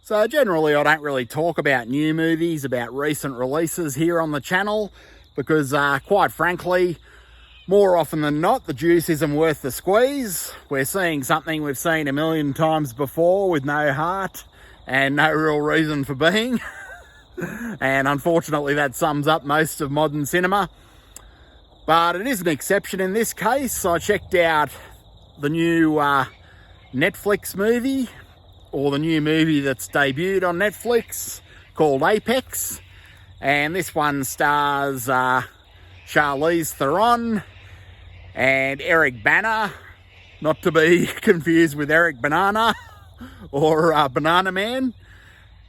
So generally I don't really talk about new movies, about recent releases here on the channel, because quite frankly, more often than not, the juice isn't worth the squeeze. We're seeing something we've seen a million times before with no heart and no real reason for being. And unfortunately that sums up most of modern cinema. But it is an exception in this case. I checked out the new Netflix movie, or the new movie that's debuted on Netflix, called Apex. And this one stars Charlize Theron and Eric Bana, not to be confused with Eric Banana or Banana Man,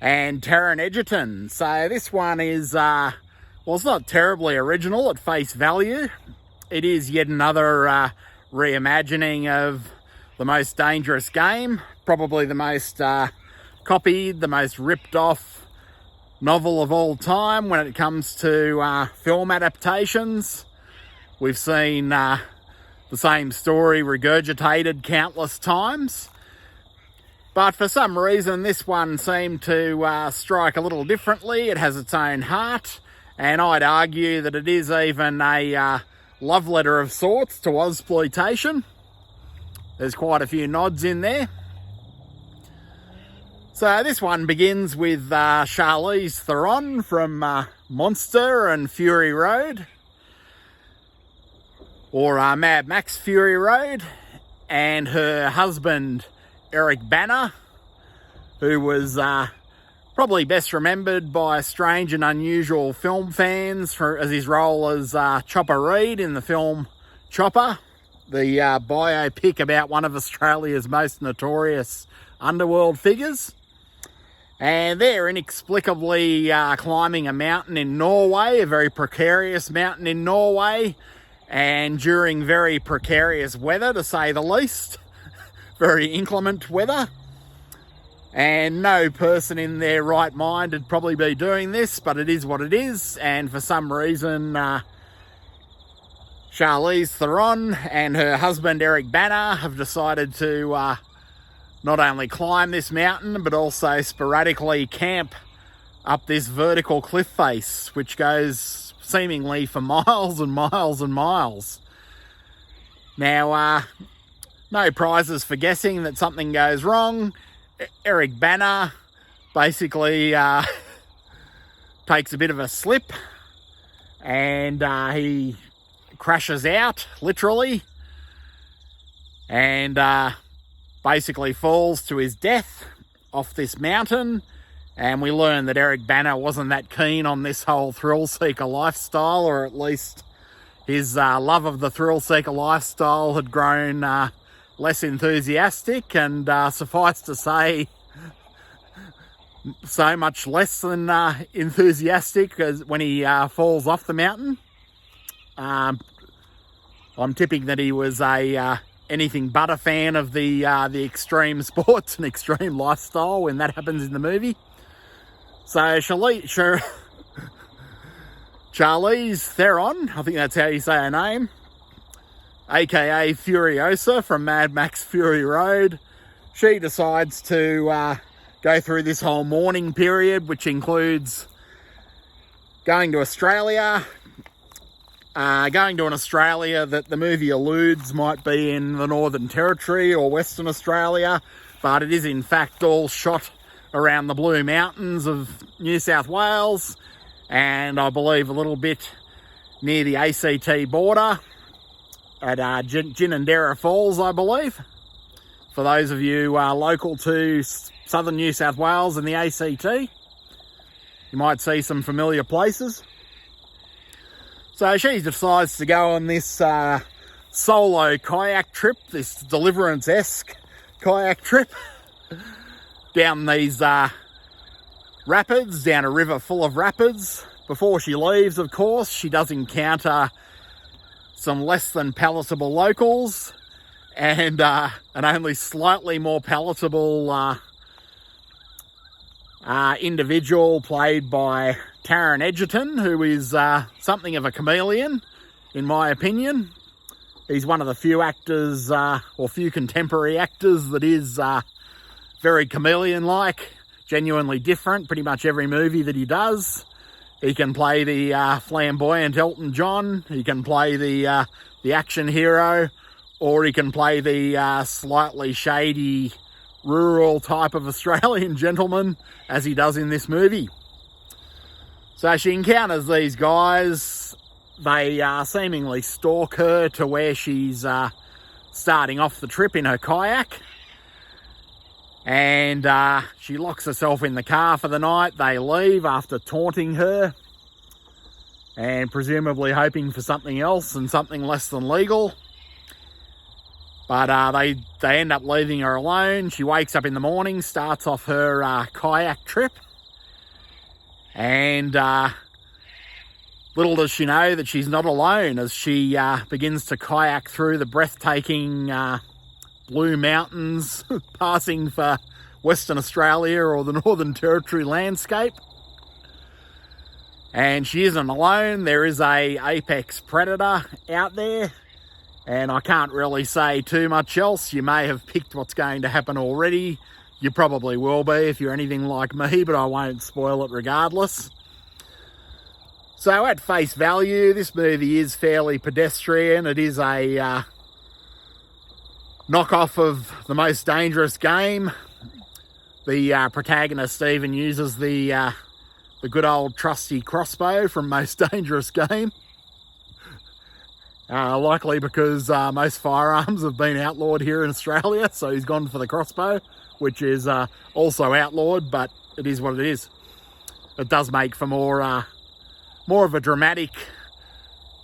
and Taron Egerton. So this one is, well, it's not terribly original at face value. It is yet another reimagining of The Most Dangerous Game, probably the most copied, the most ripped off novel of all time when it comes to film adaptations. We've seen the same story regurgitated countless times, but for some reason this one seemed to strike a little differently. It has its own heart, and I'd argue that it is even a love letter of sorts to Ozploitation. There's quite a few nods in there. So this one begins with Charlize Theron from Monster and Fury Road, or Mad Max Fury Road, and her husband Eric Bana, who was probably best remembered by strange and unusual film fans as his role as Chopper Read in the film Chopper, the biopic about one of Australia's most notorious underworld figures. And they're inexplicably climbing a mountain in Norway, a very precarious mountain in Norway, and during very precarious weather, to say the least. Very inclement weather. And no person in their right mind would probably be doing this, but it is what it is. And for some reason, Charlize Theron and her husband Eric Bana have decided to not only climb this mountain, but also sporadically camp up this vertical cliff face, which goes seemingly for miles and miles and miles. Now, no prizes for guessing that something goes wrong. Eric Bana basically takes a bit of a slip, and he crashes out, literally, and basically falls to his death off this mountain. And we learn that Eric Bana wasn't that keen on this whole thrill-seeker lifestyle, or at least his love of the thrill-seeker lifestyle had grown less enthusiastic, and suffice to say, so much less than enthusiastic as when he falls off the mountain. I'm tipping that he was anything but a fan of the extreme sports and extreme lifestyle when that happens in the movie. So Charlize Theron, I think that's how you say her name, aka Furiosa from Mad Max Fury Road, she decides to go through this whole mourning period, which includes going to Australia, going to an Australia that the movie alludes might be in the Northern Territory or Western Australia, but it is in fact all shot around the Blue Mountains of New South Wales, and I believe a little bit near the ACT border at Ginninderra Falls, I believe. For those of you local to southern New South Wales and the ACT, you might see some familiar places. So she decides to go on this solo kayak trip, this Deliverance-esque kayak trip, down these rapids, down a river full of rapids. Before she leaves, of course, she does encounter some less than palatable locals and an only slightly more palatable individual played by Taron Egerton, who is something of a chameleon, in my opinion. He's one of the few actors, or few contemporary actors, that is very chameleon-like. genuinely different pretty much every movie that he does. He can play the flamboyant Elton John, he can play the action hero, or he can play the slightly shady rural type of Australian gentleman, as he does in this movie. So she encounters these guys. They seemingly stalk her to where she's starting off the trip in her kayak. And she locks herself in the car for the night. They leave after taunting her and presumably hoping for something else and something less than legal. But they end up leaving her alone. She wakes up in the morning, starts off her kayak trip. And little does she know that she's not alone as she begins to kayak through the breathtaking Blue Mountains, passing for Western Australia or the Northern Territory landscape. And she isn't alone. There is a apex predator out there, and I can't really say too much else. You may have picked what's going to happen already. You probably will be if you're anything like me, but I won't spoil it regardless. So at face value, this movie is fairly pedestrian. It is a knockoff of The Most Dangerous Game. The protagonist even uses the good old trusty crossbow from Most Dangerous Game. Likely because most firearms have been outlawed here in Australia, so he's gone for the crossbow, which is also outlawed, but it is what it is. It does make for more of a dramatic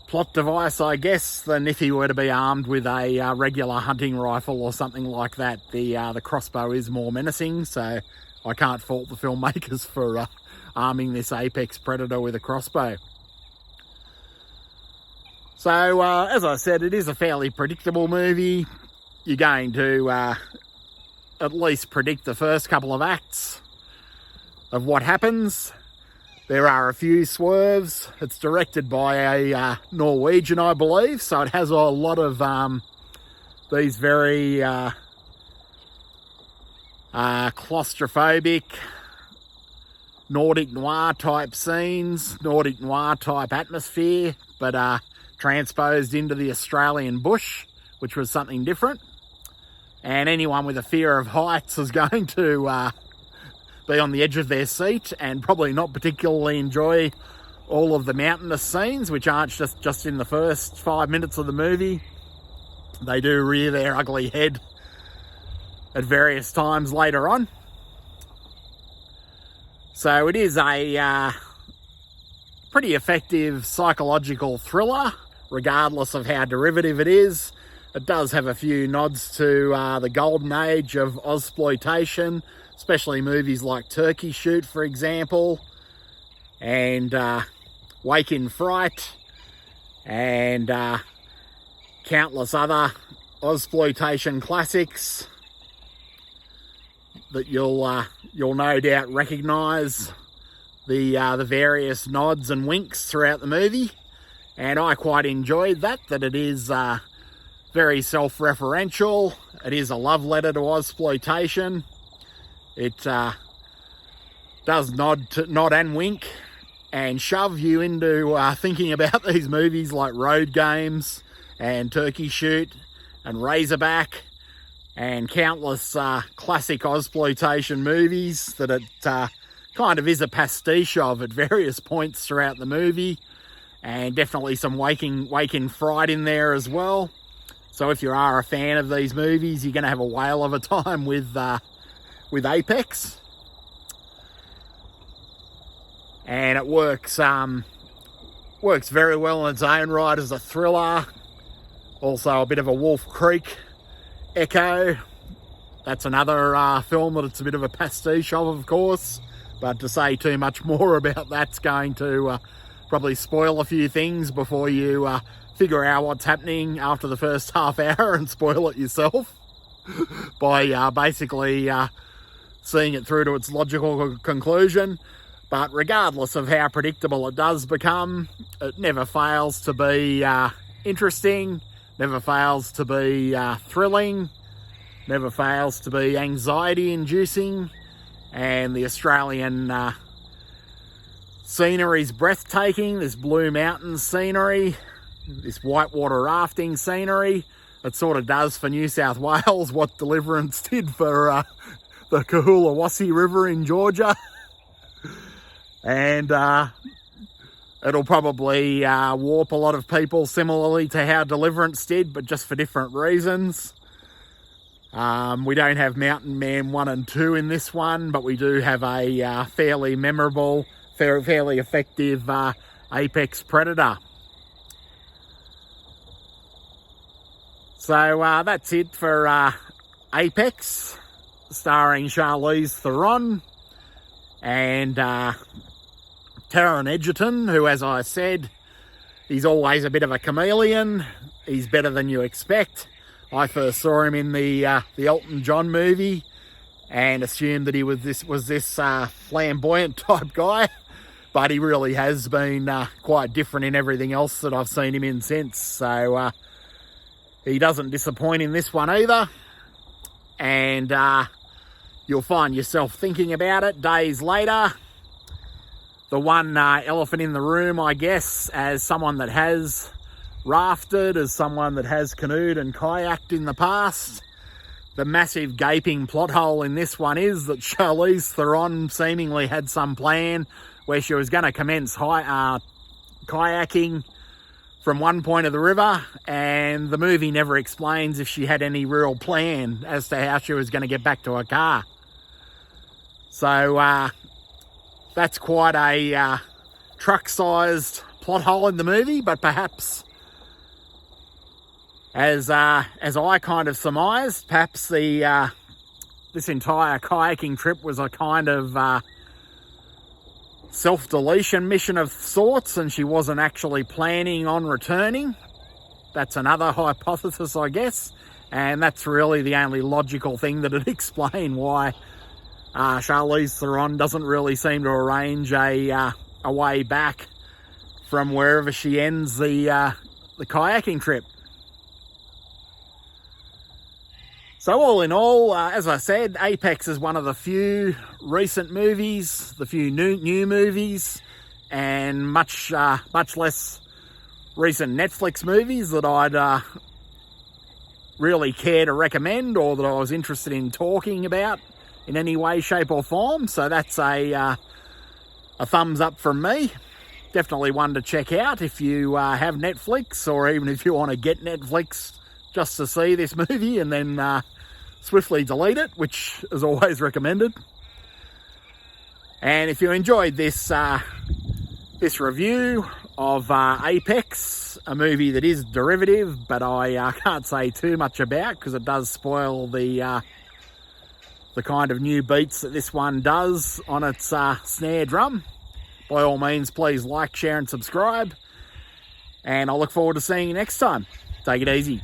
plot device, I guess, than if he were to be armed with a regular hunting rifle or something like that. The crossbow is more menacing, so I can't fault the filmmakers for arming this apex predator with a crossbow. So, as I said, it is a fairly predictable movie. You're going to at least predict the first couple of acts of what happens. There are a few swerves. It's directed by a Norwegian, I believe, so it has a lot of these very claustrophobic Nordic noir type scenes, Nordic noir type atmosphere, but transposed into the Australian bush, which was something different. And anyone with a fear of heights is going to be on the edge of their seat and probably not particularly enjoy all of the mountainous scenes, which aren't just in the first 5 minutes of the movie. They do rear their ugly head at various times later on. So it is a pretty effective psychological thriller, regardless of how derivative it is. It does have a few nods to the golden age of Ozploitation, especially movies like Turkey Shoot, for example, and Wake in Fright, and countless other Ozploitation classics that you'll no doubt recognise the various nods and winks throughout the movie. And I quite enjoyed that it is very self-referential. It is a love letter to Ozploitation. It does nod and wink and shove you into thinking about these movies like Road Games and Turkey Shoot and Razorback and countless classic Ozploitation movies that it kind of is a pastiche of at various points throughout the movie, and definitely some Wake in Fright in there as well. So if you are a fan of these movies, you're going to have a whale of a time with Apex. And it works very well in its own right as a thriller. Also a bit of a Wolf Creek echo. That's another film that it's a bit of a pastiche of course. But to say too much more about that's going to probably spoil a few things before you figure out what's happening after the first half hour and spoil it yourself by basically seeing it through to its logical conclusion. But regardless of how predictable it does become, it never fails to be interesting, never fails to be thrilling, never fails to be anxiety-inducing, and the Australian scenery is breathtaking. This blue mountain scenery, this whitewater rafting scenery. It sort of does for New South Wales what Deliverance did for the Coolawasi River in Georgia. And it'll probably warp a lot of people similarly to how Deliverance did, but just for different reasons. We don't have Mountain Man 1 and 2 in this one, but we do have a fairly memorable, fairly effective apex predator. So that's it for Apex, starring Charlize Theron and Taron Egerton, who, as I said, he's always a bit of a chameleon. He's better than you expect. I first saw him in the Elton John movie and assumed that he was this flamboyant type guy, but he really has been quite different in everything else that I've seen him in since. So he doesn't disappoint in this one either, and you'll find yourself thinking about it days later. The one elephant in the room, I guess, as someone that has rafted, as someone that has canoed and kayaked in the past, the massive gaping plot hole in this one is that Charlize Theron seemingly had some plan where she was going to commence kayaking from one point of the river, and the movie never explains if she had any real plan as to how she was going to get back to her car. So that's quite a truck-sized plot hole in the movie, but perhaps, as I kind of surmised, perhaps this entire kayaking trip was a kind of self-deletion mission of sorts, and she wasn't actually planning on returning. That's another hypothesis, I guess, and that's really the only logical thing that would explain why Charlize Theron doesn't really seem to arrange a way back from wherever she ends the kayaking trip. So all in all, as I said, Apex is one of the few recent movies, the few new movies, and much less recent Netflix movies that I'd really care to recommend, or that I was interested in talking about in any way, shape or form. So that's a thumbs up from me. Definitely one to check out if you have Netflix, or even if you want to get Netflix just to see this movie and then swiftly delete it, which is always recommended. And if you enjoyed this review of Apex, a movie that is derivative, but I can't say too much about because it does spoil the kind of new beats that this one does on its snare drum, by all means, please like, share and subscribe. And I look forward to seeing you next time. Take it easy.